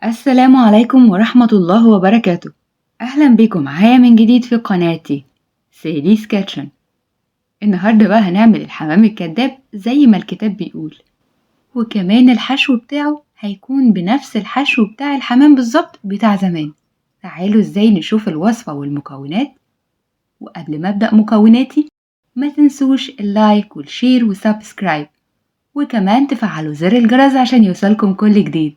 السلام عليكم ورحمة الله وبركاته. أهلا بكم معايا من جديد في قناتي سيلي's كيتشن. النهاردة بقى هنعمل الحمام الكداب زي ما الكتاب بيقول، وكمان الحشو بتاعه هيكون بنفس الحشو بتاع الحمام بالظبط بتاع زمان. تعالوا ازاي نشوف الوصفة والمكونات. وقبل ما أبدأ مكوناتي ما تنسوش اللايك والشير والسبسكرايب، وكمان تفعلوا زر الجرس عشان يوصلكم كل جديد.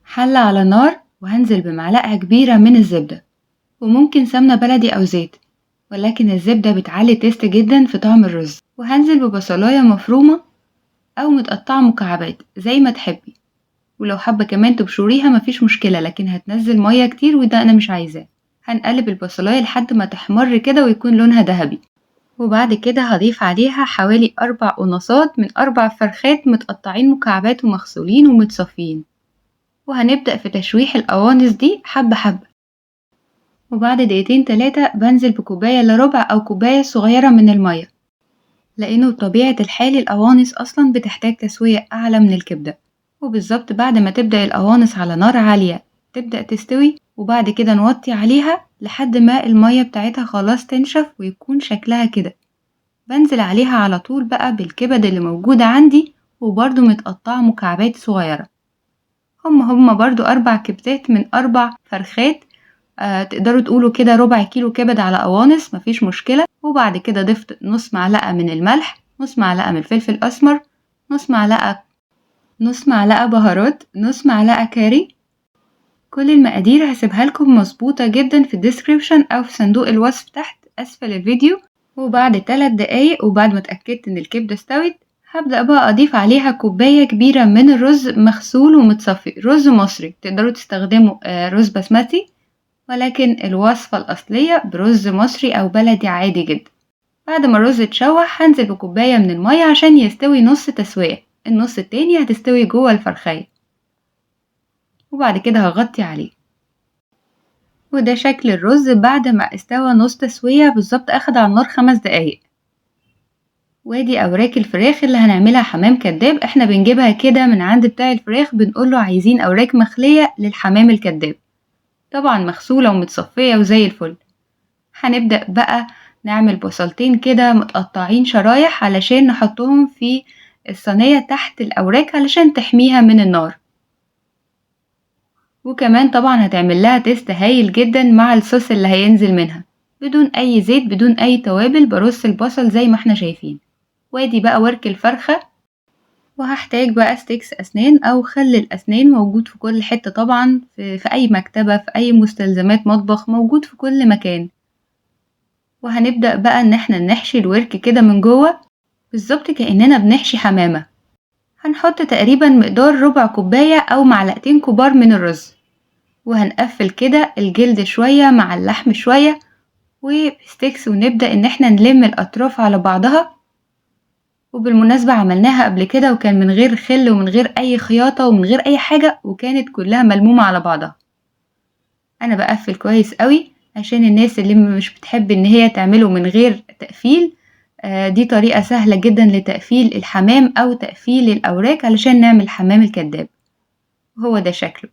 حلة على النار وهنزل بمعلقة كبيرة من الزبدة، وممكن سمنة بلدي أو زيت، ولكن الزبدة بتعلي تيست جدا في طعم الرز. وهنزل ببصلاية مفرومة أو متقطعة مكعبات زي ما تحبي، ولو حابة كمان تبشريها مفيش مشكلة، لكن هتنزل مية كتير وده أنا مش عايزاه. هنقلب البصلاية لحد ما تحمر كده ويكون لونها ذهبي، وبعد كده هضيف عليها حوالي 4 قناصات من 4 فرخات متقطعين مكعبات ومغسولين ومتصفين. وهنبدأ في تشويح القوانص دي حبة حبة، وبعد دقيقتين 3 بنزل بكوباية إلا ربع أو كوباية صغيرة من المية، لأنه بطبيعة الحال القوانص أصلا بتحتاج تسوية أعلى من الكبدة. وبالظبط بعد ما تبدأ القوانص على نار عالية تبدأ تستوي، وبعد كده نوطي عليها لحد ما المية بتاعتها خلاص تنشف ويكون شكلها كده. بنزل عليها على طول بقى بالكبد اللي موجودة عندي وبرضو متقطعة مكعبات صغيرة. هما برضو 4 كبدات من 4 فرخات. تقدروا تقولوا كده ربع كيلو كبد على قوانص مفيش مشكلة. وبعد كده ضفت نص معلقة من الملح، نص معلقة من الفلفل الأسمر، نص معلقة بهارات، نص معلقة كاري. كل المقادير هسيبها لكم مظبوطة جدا في الديسكريبشن أو في صندوق الوصف تحت أسفل الفيديو. وبعد 3 دقايق وبعد ما اتأكدت إن الكبدة استوت هبدأ بقى أضيف عليها كوباية كبيرة من الرز مغسول ومتصفي، رز مصري. تقدروا تستخدموا رز بسمتي، ولكن الوصفة الأصلية برز مصري أو بلدي عادي جدا. بعد ما الرز اتشوح هنزل بكوباية من المية عشان يستوي نص تسوية، النص التاني هتستوي جوه الفرخية. وبعد كده هغطي عليه. وده شكل الرز بعد ما استوى نص تسوية بالظبط، أخد على النار 5 دقايق. وادي أوراق الفراخ اللي هنعملها حمام كداب. احنا بنجيبها كده من عند بتاع الفراخ، بنقوله عايزين أوراق مخلية للحمام الكداب، طبعا مغسولة ومتصفية وزي الفل. هنبدأ بقى نعمل بصلتين كده متقطعين شرايح علشان نحطهم في الصينية تحت الأوراق علشان تحميها من النار. وكمان طبعا هتعمل لها تيست هايل جدا مع الصوص اللي هينزل منها، بدون أي زيت بدون أي توابل. برص البصل زي ما احنا شايفين. وادي بقى ورك الفرخة. وهحتاج بقى ستيكس أسنان أو خل الأسنان، موجود في كل حتة طبعا، في أي مكتبة، في أي مستلزمات مطبخ، موجود في كل مكان. وهنبدأ بقى إن احنا نحشي الورك كده من جوه بالظبط كأننا بنحشي حمامة. هنحط تقريبا مقدار ربع كوباية أو معلقتين كبار من الرز، وهنقفل كده الجلد شوية مع اللحم شوية وبستيكس، ونبدأ إن احنا نلم الأطراف على بعضها. وبالمناسبة عملناها قبل كده وكان من غير خل ومن غير أي خياطة ومن غير أي حاجة، وكانت كلها ملمومة على بعضها. أنا بقفل كويس قوي عشان الناس اللي مش بتحب إن هي تعمله من غير تقفيل. دي طريقة سهلة جدا لتقفيل الحمام أو تقفيل الأوراق علشان نعمل حمام الكداب. وهو ده شكله.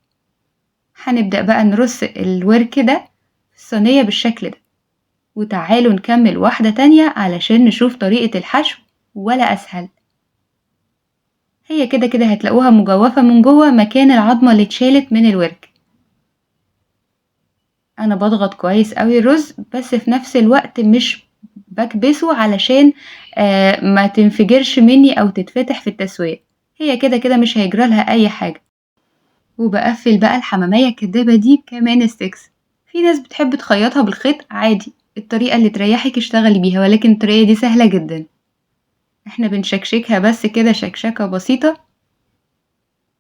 هنبدأ بقى نرص الورك ده في الصينية بالشكل ده. وتعالوا نكمل واحدة تانية علشان نشوف طريقة الحشو، ولا أسهل. هي كده كده هتلاقوها مجوفة من جوه مكان العظمة اللي اتشالت من الورك. أنا بضغط كويس قوي الرز، بس في نفس الوقت مش بكبسه علشان ما تنفجرش مني أو تتفتح في التسوية. هي كده كده مش هيجرالها أي حاجة. وبقفل بقى الحمامية الكدابة دي كمان ستيكس. في ناس بتحب تخيطها بالخيط عادي، الطريقة اللي تريحك اشتغلي بيها، ولكن الطريقة دي سهلة جدا. احنا بنشكشكها بس كده شكشكة بسيطة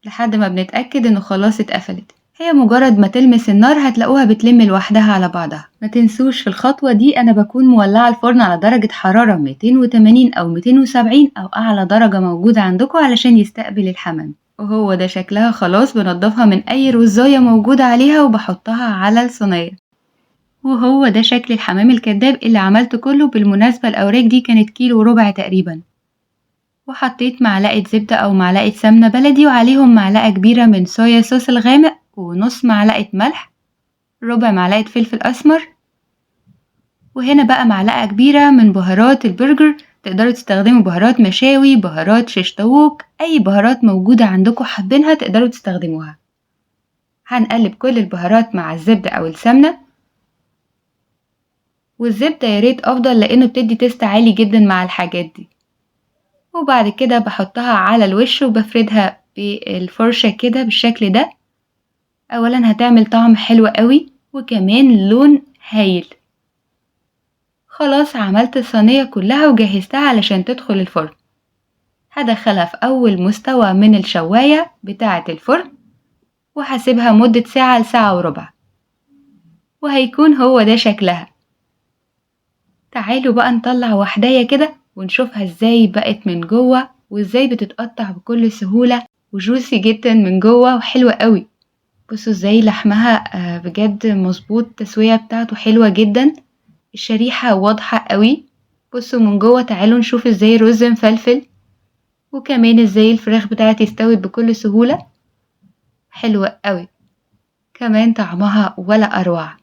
لحد ما بنتأكد انه خلاص اتقفلت. هي مجرد ما تلمس النار هتلاقوها بتلم لوحدها على بعضها. ما تنسوش في الخطوة دي انا بكون مولعة الفرن على درجة حرارة 280 او 270 او اعلى درجة موجودة عندكم علشان يستقبل الحمام. وهو ده شكلها خلاص. بنضفها من اي رزاية موجودة عليها وبحطها على الصينية. وهو ده شكل الحمام الكداب اللي عملته كله. بالمناسبة الأوراق دي كانت 1.25 كيلو تقريبا. وحطيت معلقة زبدة أو معلقة سمنة بلدي، وعليهم معلقة كبيرة من صويا صوص الغامق ونص معلقة ملح، ربع معلقة فلفل أسمر، وهنا بقى معلقة كبيرة من بهارات البرجر. تقدروا تستخدموا بهارات مشاوي، بهارات شيش طاووق، أي بهارات موجودة عندكم حابينها تقدروا تستخدموها. هنقلب كل البهارات مع الزبدة أو السمنة، والزبدة ياريت أفضل لأنه بتدي تيست عالي جدا مع الحاجات دي. وبعد كده بحطها على الوش وبفردها بالفرشة كده بالشكل ده. أولا هتعمل طعم حلو قوي وكمان لون هايل. خلاص عملت الصينية كلها وجهزتها علشان تدخل الفرن. هدخلها في أول مستوى من الشواية بتاعة الفرن وهسيبها مدة ساعة لساعة وربع، وهيكون هو ده شكلها. تعالوا بقى نطلع واحداية كده ونشوفها ازاي بقت من جوه وازاي بتتقطع بكل سهولة وجوسي جدا من جوه وحلوة قوي. بصوا ازاي لحمها بجد مظبوط، التسوية بتاعته حلوة جدا، الشريحة واضحة قوي. بصوا من جوه، تعالوا نشوف ازاي الرز مفلفل، وكمان ازاي الفراخ بتاعتي استوت بكل سهولة، حلوة قوي، كمان طعمها ولا أروع.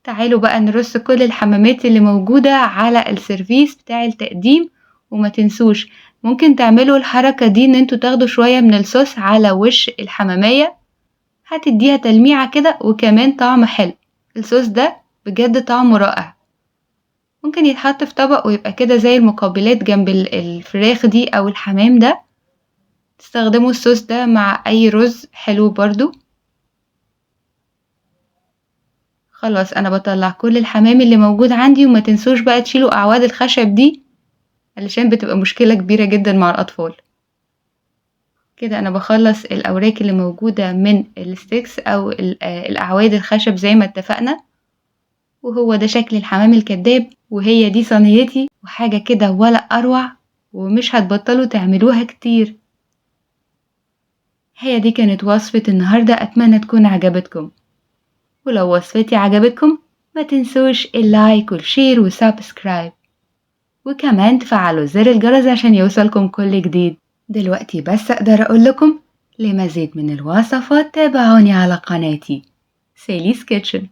تعالوا بقى نرص كل الحمامات اللي موجودة على السيرفيس بتاع التقديم. وما تنسوش ممكن تعملوا الحركة دي ان انتوا تاخدوا شوية من الصوص على وش الحمامية، هتديها تلميعة كده وكمان طعم حلو. الصوص ده بجد طعمه رائع، ممكن يتحط في طبق ويبقى كده زي المقابلات جنب الفراخ دي او الحمام ده. تستخدموا الصوص ده مع اي رز حلو برضو. خلاص انا بطلع كل الحمام اللي موجود عندي، وما تنسوش بقى تشيلوا اعواد الخشب دي علشان بتبقى مشكلة كبيرة جدا مع الاطفال. كده انا بخلص الاوراق اللي موجودة من الستيكس او الاعواد الخشب زي ما اتفقنا. وهو ده شكل الحمام الكداب، وهي دي صينيتي، وحاجة كده ولا اروع، ومش هتبطلوا تعملوها كتير. هي دي كانت وصفة النهاردة، اتمنى تكون عجبتكم. ولو وصفتي عجبتكم ما تنسوش اللايك والشير والسبسكرايب، وكمان تفعلوا زر الجرس عشان يوصلكم كل جديد. دلوقتي بس أقدر أقول لكم لمزيد من الوصفات تابعوني على قناتي سيلي's كيتشن.